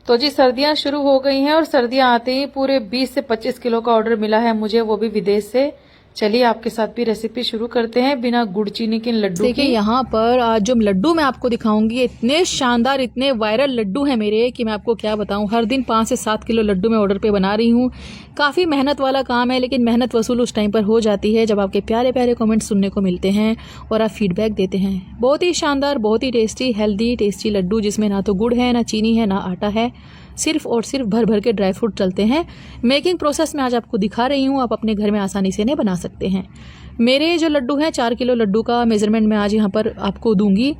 तो जी सर्दियां शुरू हो गई हैं और सर्दियां आते ही पूरे 20 से 25 किलो का ऑर्डर मिला है मुझे, वो भी विदेश से। चलिए आपके साथ भी रेसिपी शुरू करते हैं बिना गुड़ चीनी के लड्डू की। देखिए यहाँ पर आज जो लड्डू मैं आपको दिखाऊंगी इतने शानदार इतने वायरल लड्डू हैं मेरे कि मैं आपको क्या बताऊं। हर दिन 5 से 7 किलो लड्डू मैं ऑर्डर पे बना रही हूँ। काफ़ी मेहनत वाला काम है, लेकिन मेहनत वसूल उस टाइम पर हो जाती है जब आपके प्यारे प्यारे कमेंट्स सुनने को मिलते हैं और आप फीडबैक देते हैं। बहुत ही शानदार, बहुत ही टेस्टी, हेल्दी टेस्टी लड्डू जिसमें ना तो गुड़ है, ना चीनी है, ना आटा है, सिर्फ और सिर्फ भर भर के ड्राई फ्रूट चलते हैं। मेकिंग प्रोसेस में आज आपको दिखा रही हूँ, आप अपने घर में आसानी से इन्हें बना सकते हैं। मेरे जो लड्डू हैं 4 किलो लड्डू का मेज़रमेंट मैं आज यहाँ पर आपको दूंगी,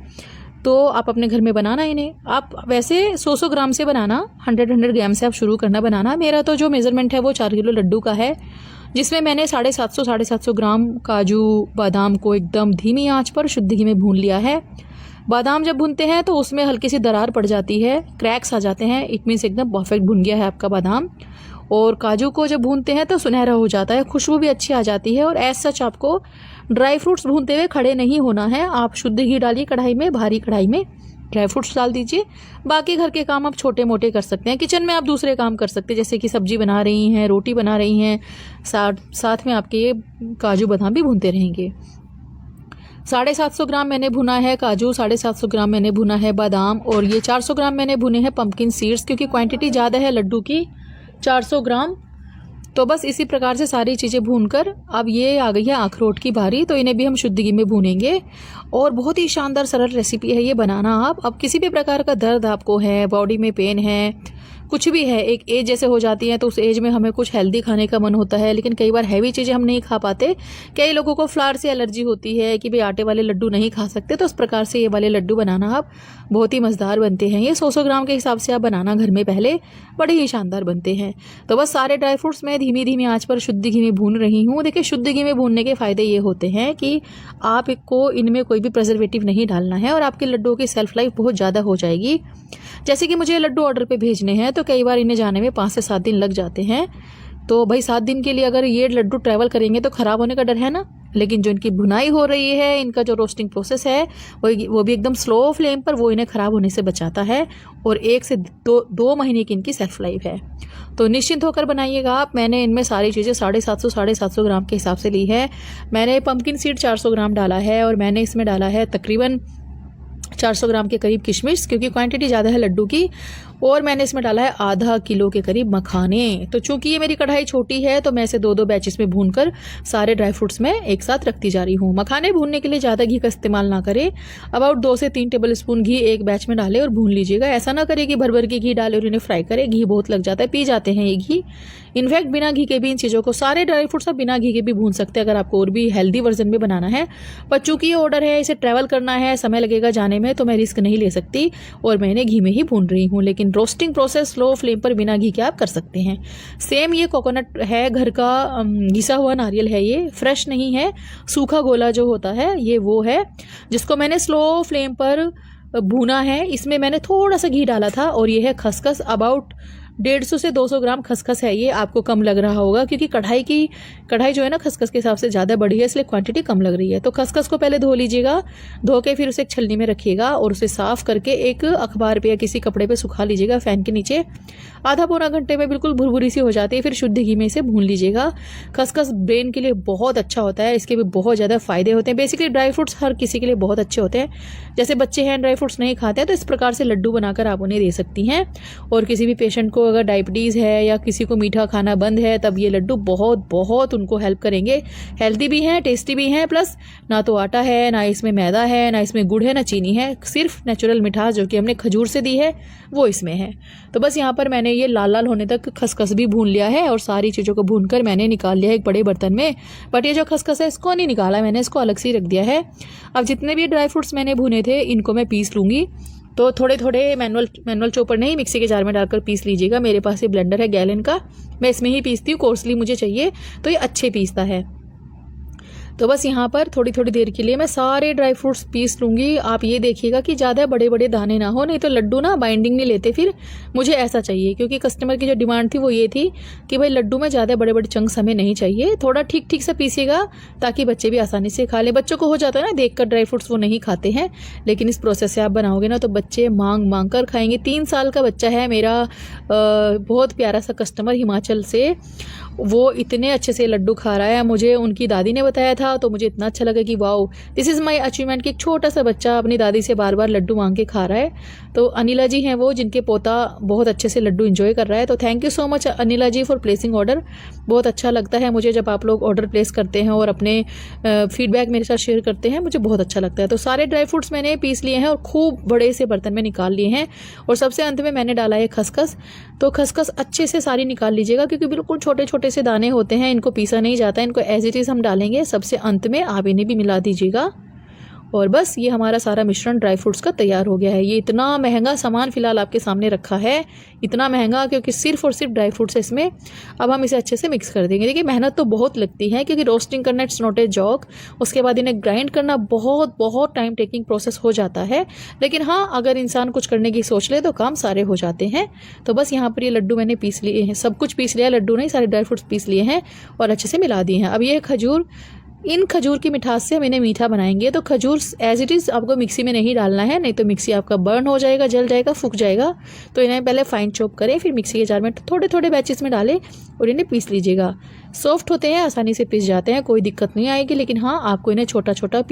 तो आप अपने घर में बनाना इन्हें। आप वैसे 100 ग्राम से बनाना, 100 ग्राम से आप शुरू करना बनाना। मेरा तो जो मेज़रमेंट है वो 4 किलो लड्डू का है, जिसमें मैंने 750 ग्राम काजू बादाम को एकदम धीमी आंच पर शुद्ध घी में भून लिया है। बादाम जब भूनते हैं तो उसमें हल्की सी दरार पड़ जाती है, क्रैक्स आ जाते हैं, इट मीन्स एकदम परफेक्ट भुन गया है आपका बादाम। और काजू को जब भूनते हैं तो सुनहरा हो जाता है, खुशबू भी अच्छी आ जाती है। और एज सच आपको ड्राई फ्रूट्स भूनते हुए खड़े नहीं होना है। आप शुद्ध घी डालिए कढ़ाई में, भारी कढ़ाई में ड्राई फ्रूट्स डाल दीजिए। बाकी घर के काम आप छोटे मोटे कर सकते हैं, किचन में आप दूसरे काम कर सकते हैं, जैसे कि सब्जी बना रही हैं, रोटी बना रही हैं, साथ में आपके ये काजू बादाम भी भूनते रहेंगे। 750 ग्राम मैंने भुना है काजू, 750 ग्राम मैंने भुना है बादाम, और ये 400 ग्राम मैंने भुने हैं पम्पकिन सीड्स, क्योंकि क्वांटिटी ज़्यादा है लड्डू की 400 ग्राम। तो बस इसी प्रकार से सारी चीज़ें भूनकर अब ये आ गई है अखरोट की बारी, तो इन्हें भी हम शुद्ध घी में भूनेंगे। और बहुत ही शानदार सरल रेसिपी है ये बनाना। आप अब किसी भी प्रकार का दर्द आपको है, बॉडी में पेन है, कुछ भी है, एक एज जैसे हो जाती है तो उस एज में हमें कुछ हेल्दी खाने का मन होता है, लेकिन कई बार हैवी चीज़ें हम नहीं खा पाते। कई लोगों को फ्लावर से एलर्जी होती है कि भाई आटे वाले लड्डू नहीं खा सकते, तो इस प्रकार से ये वाले लड्डू बनाना आप बहुत ही मज़ेदार बनते हैं। ये 100 ग्राम के हिसाब से आप बनाना घर में, पहले बड़े ही शानदार बनते हैं। तो बस सारे ड्राई फ्रूट्स मैं धीमी धीमी आँच पर शुद्ध घी में भून रही हूँ। देखिए शुद्ध घी में भूनने के फ़ायदे ये होते हैं कि आपको इनमें कोई भी प्रिजर्वेटिव नहीं डालना है और आपके लड्डुओं की सेल्फ लाइफ बहुत ज़्यादा हो जाएगी। जैसे कि मुझे लड्डू ऑर्डर पे भेजने हैं तो कई बार इन्हें जाने में 5 से 7 दिन लग जाते हैं। तो भाई 7 दिन के लिए अगर ये लड्डू ट्रैवल करेंगे तो ख़राब होने का डर है ना। लेकिन जो इनकी भुनाई हो रही है, इनका जो रोस्टिंग प्रोसेस है वो भी एकदम स्लो फ्लेम पर, वो इन्हें ख़राब होने से बचाता है। और 1 से 2 महीने की इनकी सेल्फ लाइफ है। तो निश्चिंत होकर बनाइएगा आप। मैंने इनमें सारी चीज़ें 750 ग्राम के हिसाब से ली है। मैंने पम्पकिन सीड 400 ग्राम डाला है, और मैंने इसमें डाला है तकरीबन 400 ग्राम के करीब किशमिश, क्योंकि क्वांटिटी ज़्यादा है लड्डू की। और मैंने इसमें डाला है आधा किलो के करीब मखाने। तो चूंकि ये मेरी कढ़ाई छोटी है तो मैं इसे 2-2 बैचेस में भूनकर सारे ड्राई फ्रूट्स में एक साथ रखती जा रही हूँ। मखाने भूनने के लिए ज़्यादा घी का इस्तेमाल ना करें। अबाउट 2 से 3 टेबल स्पून घी एक बैच में डालें और भून लीजिएगा। ऐसा ना करें कि भर भर के घी डालें और इन्हें फ्राई करें, घी बहुत लग जाता है, पी जाते हैं ये घी। इनफैक्ट बिना घी के भी इन चीज़ों को, सारे ड्राई फ्रूट्स आप बिना घी के भी भून सकते हैं अगर आपको और भी हेल्दी वर्जन में बनाना है। पर चूंकि ये ऑर्डर है, इसे ट्रैवल करना है, समय लगेगा जाने में, तो मैं रिस्क नहीं ले सकती और मैं इन्हें घी में ही भून रही हूँ। लेकिन रोस्टिंग प्रोसेस स्लो फ्लेम पर बिना घी के आप कर सकते हैं। सेम ये कोकोनट है, घर का घिसा हुआ नारियल है, ये फ्रेश नहीं है, सूखा गोला जो होता है ये वो है, जिसको मैंने स्लो फ्लेम पर भूना है। इसमें मैंने थोड़ा सा घी डाला था। और ये है खसखस, अबाउट 150 से 200 ग्राम खसखस है। ये आपको कम लग रहा होगा क्योंकि कढ़ाई जो है ना खसखस के हिसाब से ज़्यादा बड़ी है, इसलिए क्वांटिटी कम लग रही है। तो खसखस को पहले धो लीजिएगा, धो के फिर उसे एक छलनी में रखिएगा और उसे साफ करके एक अखबार पे या किसी कपड़े पे सुखा लीजिएगा फैन के नीचे। आधा पौना घंटे में बिल्कुल भुरभुरी सी हो जाती है, फिर शुद्ध घी में इसे भून लीजिएगा। खसखस ब्रेन के लिए बहुत अच्छा होता है, इसके भी बहुत ज़्यादा फायदे होते हैं। बेसिकली ड्राई फ्रूट्स हर किसी के लिए बहुत अच्छे होते हैं। जैसे बच्चे हैं ड्राई फ्रूट्स नहीं खाते हैं, तो इस प्रकार से लड्डू बनाकर आप उन्हें दे सकती हैं। और किसी भी पेशेंट को अगर डायबिटीज़ है या किसी को मीठा खाना बंद है, तब ये लड्डू बहुत बहुत उनको हेल्प करेंगे। हेल्दी भी हैं, टेस्टी भी हैं, प्लस ना तो आटा है, ना इसमें मैदा है, ना इसमें गुड़ है, ना चीनी है, सिर्फ नेचुरल मिठास जो कि हमने खजूर से दी है वो इसमें है। तो बस यहाँ पर मैंने ये लाल लाल होने तक खसखस भी भून लिया है और सारी चीज़ों को भूनकर मैंने निकाल लिया है एक बड़े बर्तन में। बट ये जो खसखस है इसको नहीं निकाला मैंने, इसको अलग से रख दिया है। अब जितने भी ड्राई फ्रूट्स मैंने भुने थे इनको मैं पीस लूँगी। तो थोड़े थोड़े मैनुअल चॉपर नहीं, मिक्सी के जार में डालकर पीस लीजिएगा। मेरे पास ये ब्लेंडर है गैलन का, मैं इसमें ही पीसती हूँ, कोर्सली मुझे चाहिए तो ये अच्छे पीसता है। तो बस यहाँ पर थोड़ी थोड़ी देर के लिए मैं सारे ड्राई फ्रूट्स पीस लूँगी। आप ये देखिएगा कि ज़्यादा बड़े बड़े दाने ना हो, नहीं तो लड्डू ना बाइंडिंग नहीं लेते। फिर मुझे ऐसा चाहिए, क्योंकि कस्टमर की जो डिमांड थी वो ये थी कि भाई लड्डू में ज़्यादा बड़े बड़े चंक्स हमें नहीं चाहिए, थोड़ा ठीक ठीक से पीसिएगा ताकि बच्चे भी आसानी से खा लें। बच्चों को हो जाता है ना देख कर ड्राई फ्रूट्स वो नहीं खाते हैं, लेकिन इस प्रोसेस से आप बनाओगे ना तो बच्चे मांग मांग कर खाएंगे। 3 साल का बच्चा है मेरा, बहुत प्यारा सा कस्टमर हिमाचल से, वो इतने अच्छे से लड्डू खा रहा है। मुझे उनकी दादी ने बताया था तो मुझे इतना अच्छा लगा कि wow this is my achievement कि एक छोटा सा बच्चा अपनी दादी से बार बार लड्डू मांग के खा रहा है। तो अनिला जी हैं वो, जिनके पोता बहुत अच्छे से लड्डू एंजॉय कर रहा है। तो thank you so much Anila ji for placing order. बहुत अच्छा लगता है मुझे जब आप लोग ऑर्डर प्लेस करते हैं और अपने फीडबैक मेरे साथ शेयर करते हैं, मुझे बहुत अच्छा लगता है। तो सारे ड्राई फ्रूट्स मैंने पीस लिए हैं और खूब बड़े से बर्तन में निकाल लिए हैं, और सबसे अंत में मैंने डाला है खसखस। तो खसखस अच्छे से सारी निकाल लीजिएगा, क्योंकि बिल्कुल छोटे छोटे से दाने होते हैं, इनको पीसा नहीं जाता है। इनको एज इट इज़ हम डालेंगे सबसे अंत में, आप इन्हें भी मिला दीजिएगा। और बस ये हमारा सारा मिश्रण ड्राई फ्रूट्स का तैयार हो गया है। ये इतना महंगा सामान फिलहाल आपके सामने रखा है, इतना महंगा क्योंकि सिर्फ और सिर्फ ड्राई फ्रूट्स है इसमें। अब हम इसे अच्छे से मिक्स कर देंगे। देखिए मेहनत तो बहुत लगती है, क्योंकि रोस्टिंग करना इट्स नॉट ए जॉक, उसके बाद इन्हें ग्राइंड करना बहुत बहुत टाइम टेकिंग प्रोसेस हो जाता है। लेकिन हाँ, अगर इंसान कुछ करने की सोच ले तो काम सारे हो जाते हैं। तो बस यहाँ पर ये लड्डू मैंने पीस लिए हैं, सब कुछ पीस लिया, लड्डू नहीं सारे ड्राई फ्रूट्स पीस लिए हैं और अच्छे से मिला दिए हैं। अब ये खजूर, इन खजूर की मिठास से हम इन्हें मीठा बनाएंगे। तो खजूर एज इट इज़ आपको मिक्सी में नहीं डालना है, नहीं तो मिक्सी आपका बर्न हो जाएगा, जल जाएगा, फूक जाएगा। तो इन्हें पहले फाइन चॉप करें, फिर मिक्सी के जार में थोड़े थोड़े बैचेस में डालें और इन्हें पीस लीजिएगा। सॉफ्ट होते हैं, आसानी से पीस जाते हैं, कोई दिक्कत नहीं आएगी। लेकिन हाँ, आपको इन्हें छोटा छोटा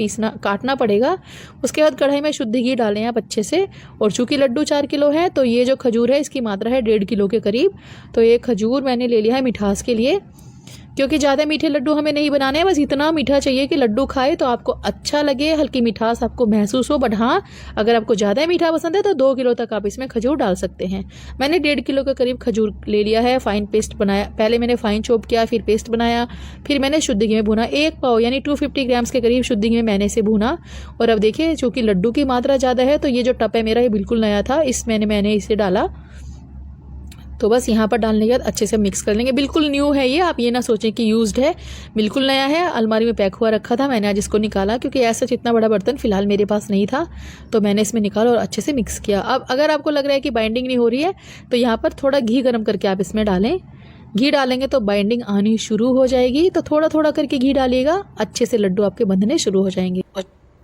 काटना पड़ेगा। उसके बाद कढ़ाई में शुद्ध घी डालें आप अच्छे से। और चूँकि लड्डू 4 किलो है तो ये जो खजूर है इसकी मात्रा है 1.5 किलो के करीब। तो ये खजूर मैंने ले लिया है मिठास के लिए, क्योंकि ज़्यादा मीठे लड्डू हमें नहीं बनाने हैं, बस इतना मीठा चाहिए कि लड्डू खाए तो आपको अच्छा लगे, हल्की मिठास आपको महसूस हो। बट हाँ, अगर आपको ज़्यादा मीठा पसंद है तो 2 किलो तक आप इसमें खजूर डाल सकते हैं। मैंने 1.5 किलो के करीब खजूर ले लिया है, फाइन पेस्ट बनाया। पहले मैंने फाइन चॉप किया, फिर पेस्ट बनाया, फिर मैंने शुद्ध घी में भुना। 1 पाव यानी 250 ग्राम्स के करीब शुद्ध घी में मैंने इसे भुना। और अब देखिए, चूँकि लड्डू की मात्रा ज़्यादा है तो ये जो टप है मेरा ये बिल्कुल नया था, इसमें मैंने इसे डाला। तो बस यहाँ पर डालने के बाद अच्छे से मिक्स कर लेंगे। बिल्कुल न्यू है ये, आप ये ना सोचें कि यूज्ड है, बिल्कुल नया है। अलमारी में पैक हुआ रखा था, मैंने आज इसको निकाला क्योंकि ऐसा इतना बड़ा बर्तन फिलहाल मेरे पास नहीं था, तो मैंने इसमें निकाला और अच्छे से मिक्स किया। अब अगर आपको लग रहा है कि बाइंडिंग नहीं हो रही है तो यहाँ पर थोड़ा घी गर्म करके आप इसमें डालें। घी डालेंगे तो बाइंडिंग आनी शुरू हो जाएगी। तो थोड़ा थोड़ा करके घी डालिएगा, अच्छे से लड्डू आपके बंधने शुरू हो जाएंगे।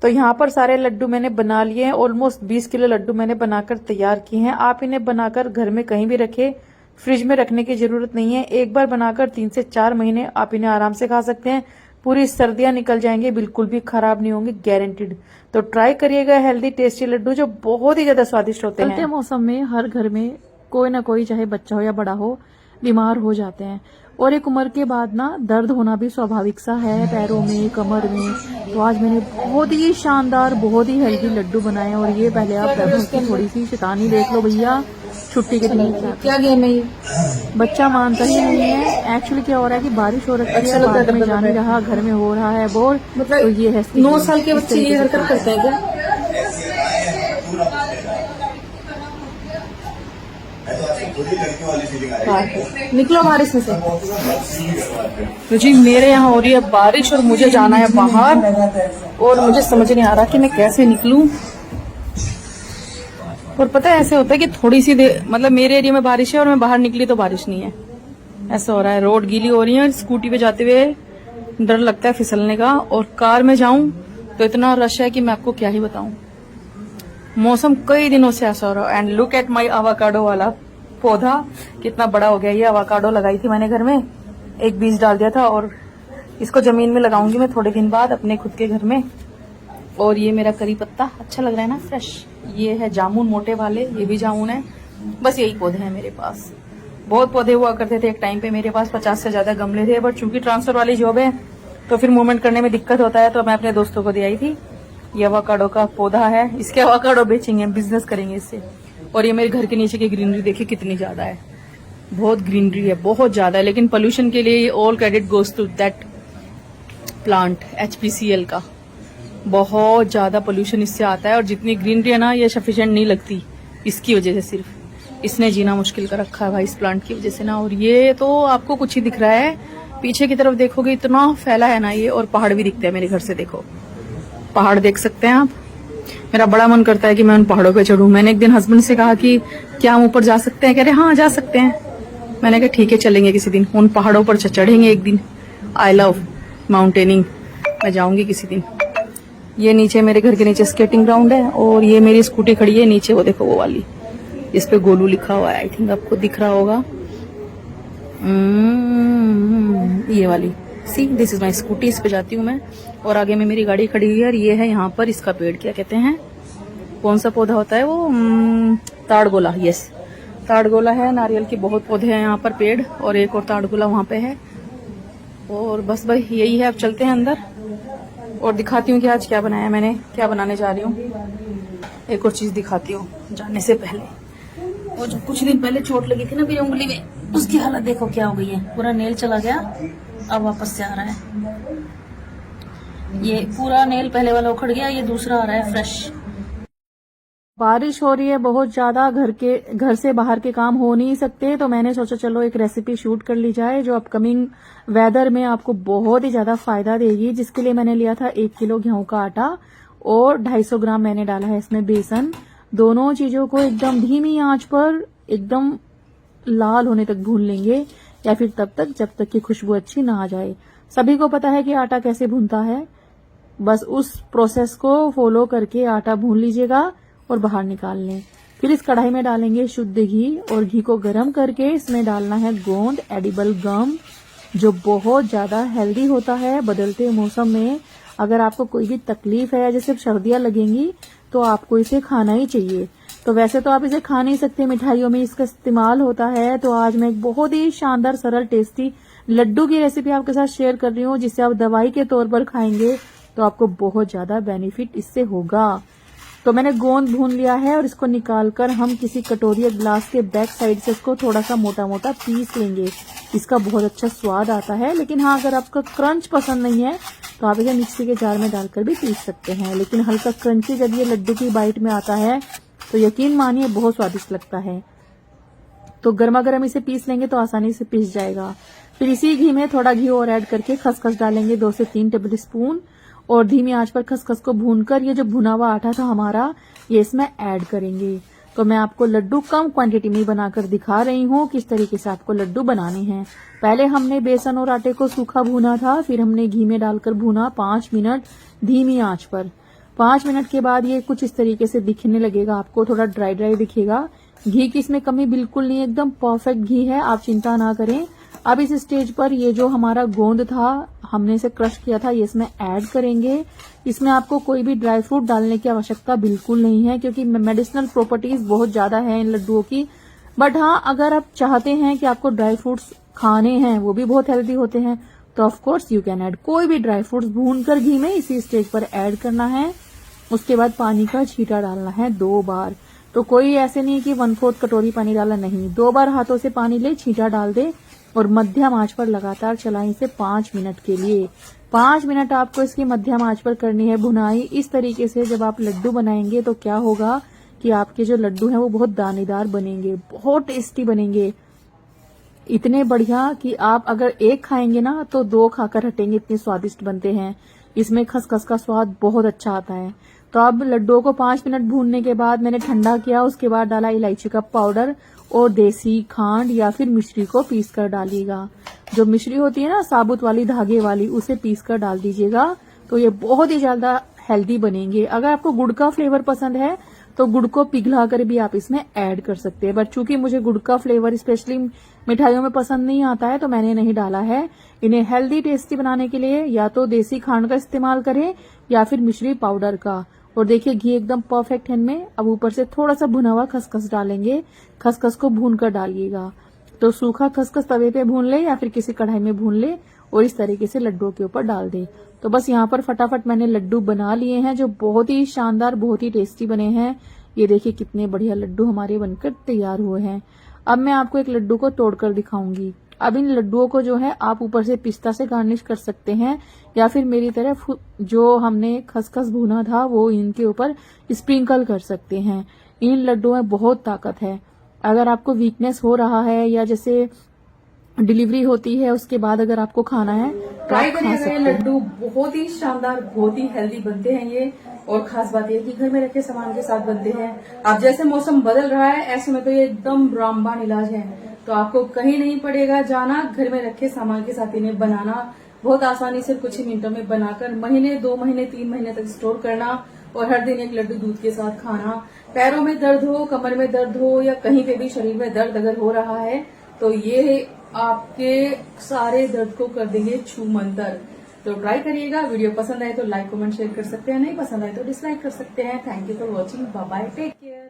तो यहाँ पर सारे लड्डू मैंने बना लिए हैं। ऑलमोस्ट 20 किलो लड्डू मैंने बनाकर तैयार किए हैं। आप इन्हें बनाकर घर में कहीं भी रखें, फ्रिज में रखने की जरूरत नहीं है। एक बार बनाकर 3 से 4 महीने आप इन्हें आराम से खा सकते हैं। पूरी सर्दियां निकल जाएंगे, बिल्कुल भी खराब नहीं होंगे, गारंटीड। तो ट्राई करिएगा हेल्दी टेस्टी लड्डू जो बहुत ही ज्यादा स्वादिष्ट होते हैं। चलते मौसम में हर घर में कोई ना कोई, चाहे बच्चा हो या बड़ा हो, बीमार हो जाते हैं। और एक उम्र के बाद ना दर्द होना भी स्वाभाविक सा है, पैरों में, कमर में। तो आज मैंने बहुत ही शानदार, बहुत ही हेल्दी लड्डू बनाए। और ये पहले आप की थोड़ी सी शैतानी देख लो भैया, छुट्टी के दिन क्या गेम है ये, बच्चा मानता ही नहीं है। एक्चुअली क्या हो रहा है कि बारिश हो रखी है, बाहर में जा नहीं रहा, घर में हो रहा है बोर। मतलब तो ये है 9 साल के बच्चे ये हरकत करते हैं क्या? निकलो बारिश में से। तो जी मेरे यहाँ हो रही है बारिश और मुझे जाना है बाहर, और मुझे समझ नहीं आ रहा कि मैं कैसे निकलूं। और पता है ऐसे होता है कि थोड़ी सी देर, मतलब मेरे एरिया में बारिश है और मैं बाहर निकली तो बारिश नहीं है, ऐसा हो रहा है। रोड गीली हो रही है, स्कूटी पे जाते हुए डर लगता है फिसलने का, और कार में जाऊं तो इतना रश है कि मैं आपको क्या ही बताऊं। मौसम कई दिनों से ऐसा हो रहा है। And look at my avocado वाला पौधा, कितना बड़ा हो गया ये। अवाकाडो लगाई थी मैंने घर में, एक बीज डाल दिया था, और इसको जमीन में लगाऊंगी मैं थोड़े दिन बाद अपने खुद के घर में। और ये मेरा करी पत्ता अच्छा लग रहा है ना, फ्रेश। ये है जामुन मोटे वाले, ये भी जामुन है। बस यही पौधे हैं मेरे पास। बहुत पौधे हुआ करते थे एक टाइम पे मेरे पास, 50 से ज्यादा गमले थे। बट चूंकि ट्रांसफर वाली जॉब है तो फिर मूवमेंट करने में दिक्कत होता है, तो मैं अपने दोस्तों को दे आई थी। ये अवाकाडो का पौधा है, इसके अवाकाडो बेचेंगे, बिजनेस करेंगे इससे। और ये मेरे घर के नीचे की ग्रीनरी देखिए कितनी ज्यादा है, बहुत ग्रीनरी है, बहुत ज्यादा है। लेकिन पोल्यूशन के लिए all credit goes to that plant, HPCL का। बहुत ज्यादा पोल्यूशन इससे आता है, और जितनी ग्रीनरी है ना ये सफिशिएंट नहीं लगती इसकी वजह से। सिर्फ इसने जीना मुश्किल कर रखा है भाई इस प्लांट की वजह से ना। और ये तो आपको कुछ ही दिख रहा है, पीछे की तरफ देखोगे इतना फैला है ना ये, और पहाड़ भी दिखते हैं मेरे घर से। देखो पहाड़ देख सकते हैं आप। मेरा बड़ा मन करता है कि मैं उन पहाड़ों पे चढ़ूं। मैंने एक दिन हस्बैंड से कहा कि क्या हम ऊपर जा सकते हैं, कह रहे हाँ जा सकते हैं। मैंने कहा ठीक है चलेंगे किसी दिन, उन पहाड़ों पर चढ़ेंगे एक दिन। आई लव माउंटेनिंग, मैं जाऊंगी किसी दिन। ये नीचे मेरे घर के नीचे स्केटिंग ग्राउंड है, और ये मेरी स्कूटी खड़ी है नीचे, वो देखो वो वाली, इस पे गोलू लिखा हुआ है, आई थिंक आपको दिख रहा होगा। ये वाली, see this is my scooty, इस पे जाती हूँ मैं। और आगे में मेरी गाड़ी खड़ी हुई है, और ये है यहाँ पर इसका पेड़, क्या कहते हैं, कौन सा पौधा होता है वो, ताड़गोला। यस, ताड़गोला है। नारियल के बहुत पौधे हैं यहाँ पर, पेड़, और एक और ताड़गोला वहां पे है। और बस भाई यही है। अब चलते हैं अंदर और दिखाती हूँ कि आज क्या बनाया मैंने, क्या बनाने जा रही हूँ। एक और चीज दिखाती हूँ जाने से पहले। वो जो कुछ दिन पहले चोट लगी थी ना मेरी उंगली में, उसकी हालत देखो क्या हो गई है। पूरा नेल चला गया, अब वापस से आ रहा है। ये पूरा नेल पहले वाला उखड़ गया, ये दूसरा आ रहा है फ्रेश। बारिश हो रही है बहुत ज्यादा, घर से बाहर के काम हो नहीं सकते, तो मैंने सोचा चलो एक रेसिपी शूट कर ली जाए जो अपकमिंग वेदर में आपको बहुत ही ज्यादा फायदा देगी। जिसके लिए मैंने लिया था 1 किलो गेहूं का आटा, और 250 ग्राम मैंने डाला है इसमें बेसन। दोनों चीजों को एकदम धीमी आंच पर एकदम लाल होने तक भून लेंगे, या फिर तब तक जब तक कि खुशबू अच्छी ना आ जाए। सभी को पता है कि आटा कैसे भूनता है, बस उस प्रोसेस को फॉलो करके आटा भून लीजिएगा और बाहर निकाल लें। फिर इस कढ़ाई में डालेंगे शुद्ध घी, और घी को गर्म करके इसमें डालना है गोंद, एडिबल गम, जो बहुत ज्यादा हेल्दी होता है बदलते मौसम में। अगर आपको कोई भी तकलीफ है या जैसे सर्दियां लगेंगी तो आपको इसे खाना ही चाहिए। तो वैसे तो आप इसे खा नहीं सकते, मिठाइयों में इसका इस्तेमाल होता है। तो आज मैं एक बहुत ही शानदार सरल टेस्टी लड्डू की रेसिपी आपके साथ शेयर कर रही हूँ, जिसे आप दवाई के तौर पर खाएंगे तो आपको बहुत ज्यादा बेनिफिट इससे होगा। तो मैंने गोंद भून लिया है, और इसको निकालकर हम किसी कटोरी या ग्लास के बैक साइड से इसको थोड़ा सा मोटा मोटा पीस लेंगे। इसका बहुत अच्छा स्वाद आता है। लेकिन हाँ, अगर आपका क्रंच पसंद नहीं है तो आप इसे मिक्सी के जार में डालकर भी पीस सकते हैं। लेकिन हल्का क्रंची जब ये लड्डू की बाइट में आता है तो यकीन मानिए बहुत स्वादिष्ट लगता है। तो गर्मा गर्म इसे पीस लेंगे तो आसानी से पीस जाएगा। फिर इसी घी में थोड़ा घी और ऐड करके खसखस डालेंगे 2 से 3 टेबल स्पून, और धीमी आंच पर खसखस को भूनकर ये जो भुना हुआ आटा था हमारा, ये इसमें ऐड करेंगे। तो मैं आपको लड्डू कम क्वांटिटी में बनाकर दिखा रही हूँ किस तरीके से आपको लड्डू बनाने हैं। पहले हमने बेसन और आटे को सूखा भूना था, फिर हमने घी में डालकर भूना 5 मिनट धीमी आंच पर। 5 मिनट के बाद ये कुछ इस तरीके से दिखने लगेगा आपको, थोड़ा ड्राई ड्राई दिखेगा। घी की इसमें कमी बिल्कुल नहीं, एकदम परफेक्ट घी है, आप चिंता ना करें। अब इस स्टेज पर ये जो हमारा गोंद था, हमने इसे क्रश किया था, ये इसमें ऐड करेंगे। इसमें आपको कोई भी ड्राई फ्रूट डालने की आवश्यकता बिल्कुल नहीं है, क्योंकि मेडिसिनल प्रॉपर्टीज बहुत ज्यादा है इन लड्डुओं की। बट हाँ, अगर आप चाहते हैं कि आपको ड्राई फ्रूट्स खाने हैं, वो भी बहुत हेल्दी होते हैं, तो of course you can add. कोई भी ड्राई फ्रूट्स भूनकर घी में इसी स्टेज पर ऐड करना है। उसके बाद पानी का छींटा डालना है 2 बार। तो कोई ऐसे नहीं कि 1/4 कटोरी पानी डाला, नहीं, 2 बार हाथों से पानी ले, छींटा डाल दे, और मध्यम आंच पर लगातार चलाएं इसे 5 मिनट के लिए। 5 मिनट आपको इसकी मध्यम आंच पर करनी है भुनाई। इस तरीके से जब आप लड्डू बनाएंगे तो क्या होगा कि आपके जो लड्डू हैं वो बहुत दानेदार बनेंगे, बहुत टेस्टी बनेंगे, इतने बढ़िया कि आप अगर एक खाएंगे ना तो 2 खाकर हटेंगे, इतने स्वादिष्ट बनते हैं। इसमें खसखस का स्वाद बहुत अच्छा आता है। तो अब लड्डुओं को 5 मिनट भूनने के बाद मैंने ठंडा किया, उसके बाद डाला इलायची का पाउडर और देसी खांड या फिर मिश्री को पीस कर डालिएगा। जो मिश्री होती है ना साबुत वाली धागे वाली, उसे पीस कर डाल दीजिएगा, तो ये बहुत ही ज्यादा हेल्दी बनेंगे। अगर आपको गुड़ का फ्लेवर पसंद है तो गुड़ को पिघला कर भी आप इसमें ऐड कर सकते हैं, बट चूंकि मुझे गुड़ का फ्लेवर स्पेशली मिठाइयों में पसंद नहीं आता है तो मैंने नहीं डाला है। इन्हें हेल्दी टेस्टी बनाने के लिए या तो देसी खांड का इस्तेमाल करें या फिर मिश्री पाउडर का। और देखिए घी एकदम परफेक्ट है इनमें। अब ऊपर से थोड़ा सा भुना हुआ खसखस डालेंगे, खसखस को भून कर डालिएगा। तो सूखा खसखस तवे पे भून ले या फिर किसी कढ़ाई में भून ले और इस तरीके से लड्डुओं के ऊपर डाल दे। तो बस यहाँ पर फटाफट मैंने लड्डू बना लिए हैं जो बहुत ही शानदार, बहुत ही टेस्टी बने हैं। ये देखिए कितने बढ़िया लड्डू हमारे बनकर तैयार हुए हैं। अब मैं आपको एक लड्डू को तोड़कर दिखाऊंगी। अब इन लड्डुओं को जो है आप ऊपर से पिस्ता से गार्निश कर सकते हैं या फिर मेरी तरह जो हमने खसखस भुना था वो इनके ऊपर स्प्रिंकल कर सकते हैं। इन लड्डुओं में बहुत ताकत है। अगर आपको वीकनेस हो रहा है या जैसे डिलीवरी होती है उसके बाद अगर आपको खाना है तो ट्राई आप खा करिएगा। सकते ये हैं। लड्डू बहुत ही शानदार, बहुत ही हेल्दी बनते हैं ये। और खास बात यह कि घर में रखे सामान के साथ बनते हैं। अब जैसे मौसम बदल रहा है ऐसे में तो ये एकदम रामबाण इलाज है। तो आपको कहीं नहीं पड़ेगा जाना, घर में रखे सामान के साथ इन्हें बनाना बहुत आसानी से कुछ ही मिनटों में बनाकर महीने, 2 महीने, 3 महीने तक स्टोर करना और हर दिन एक लड्डू दूध के साथ खाना। पैरों में दर्द हो, कमर में दर्द हो या कहीं पे भी शरीर में दर्द अगर हो रहा है तो ये आपके सारे दर्द को कर देंगे छू मंतर। तो ट्राई करिएगा। वीडियो पसंद आए तो लाइक, कमेंट, शेयर कर सकते हैं। नहीं पसंद आए तो डिसलाइक कर सकते हैं। Thank you for watching. Bye bye, take care.